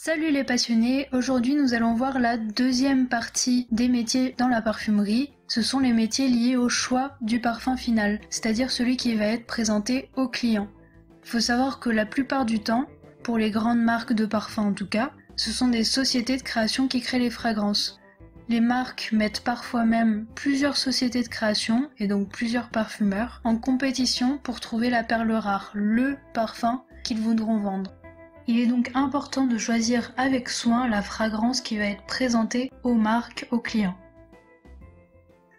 Salut les passionnés, aujourd'hui nous allons voir la deuxième partie des métiers dans la parfumerie. Ce sont les métiers liés au choix du parfum final, c'est-à-dire celui qui va être présenté au client. Il faut savoir que la plupart du temps, pour les grandes marques de parfums en tout cas, ce sont des sociétés de création qui créent les fragrances. Les marques mettent parfois même plusieurs sociétés de création, et donc plusieurs parfumeurs, en compétition pour trouver la perle rare, le parfum qu'ils voudront vendre. Il est donc important de choisir avec soin la fragrance qui va être présentée aux marques, aux clients.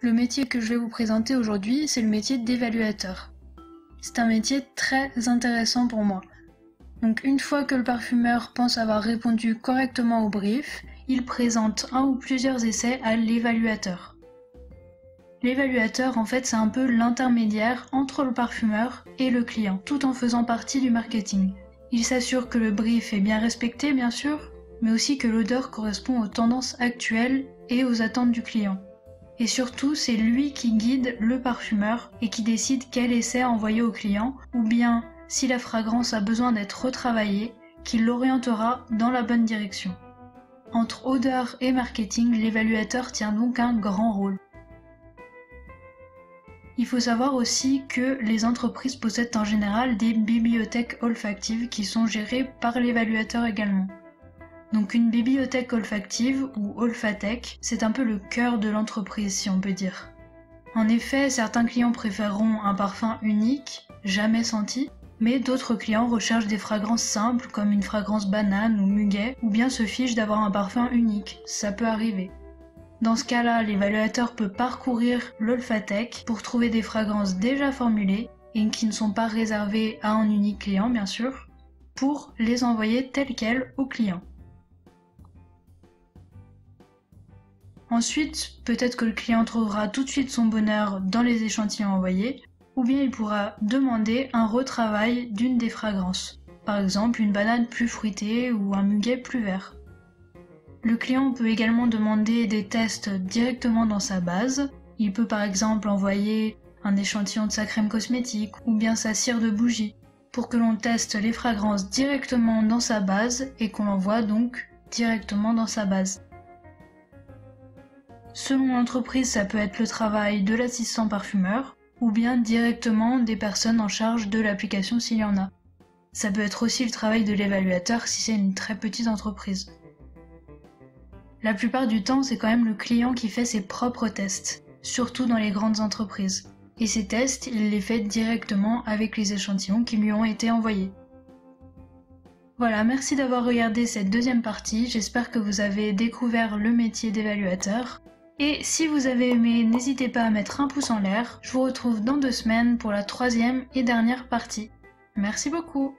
Le métier que je vais vous présenter aujourd'hui, c'est le métier d'évaluateur. C'est un métier très intéressant pour moi. Donc une fois que le parfumeur pense avoir répondu correctement au brief, il présente un ou plusieurs essais à l'évaluateur. L'évaluateur, en fait, c'est un peu l'intermédiaire entre le parfumeur et le client, tout en faisant partie du marketing. Il s'assure que le brief est bien respecté, bien sûr, mais aussi que l'odeur correspond aux tendances actuelles et aux attentes du client. Et surtout, c'est lui qui guide le parfumeur et qui décide quel essai envoyer au client, ou bien, si la fragrance a besoin d'être retravaillée, qu'il l'orientera dans la bonne direction. Entre odeur et marketing, l'évaluateur tient donc un grand rôle. Il faut savoir aussi que les entreprises possèdent en général des bibliothèques olfactives qui sont gérées par l'évaluateur également. Donc une bibliothèque olfactive ou olfathèque, c'est un peu le cœur de l'entreprise si on peut dire. En effet, certains clients préféreront un parfum unique, jamais senti, mais d'autres clients recherchent des fragrances simples comme une fragrance banane ou muguet, ou bien se fichent d'avoir un parfum unique, ça peut arriver. Dans ce cas-là, l'évaluateur peut parcourir l'olfathèque pour trouver des fragrances déjà formulées et qui ne sont pas réservées à un unique client bien sûr, pour les envoyer telles quelles au client. Ensuite, peut-être que le client trouvera tout de suite son bonheur dans les échantillons envoyés, ou bien il pourra demander un retravail d'une des fragrances, par exemple une banane plus fruitée ou un muguet plus vert. Le client peut également demander des tests directement dans sa base. Il peut par exemple envoyer un échantillon de sa crème cosmétique ou bien sa cire de bougie pour que l'on teste les fragrances directement dans sa base et qu'on l'envoie donc directement dans sa base. Selon l'entreprise, ça peut être le travail de l'assistant parfumeur ou bien directement des personnes en charge de l'application s'il y en a. Ça peut être aussi le travail de l'évaluateur si c'est une très petite entreprise. La plupart du temps, c'est quand même le client qui fait ses propres tests, surtout dans les grandes entreprises. Et ces tests, il les fait directement avec les échantillons qui lui ont été envoyés. Voilà, merci d'avoir regardé cette deuxième partie, j'espère que vous avez découvert le métier d'évaluateur. Et si vous avez aimé, n'hésitez pas à mettre un pouce en l'air. Je vous retrouve dans 2 semaines pour la troisième et dernière partie. Merci beaucoup!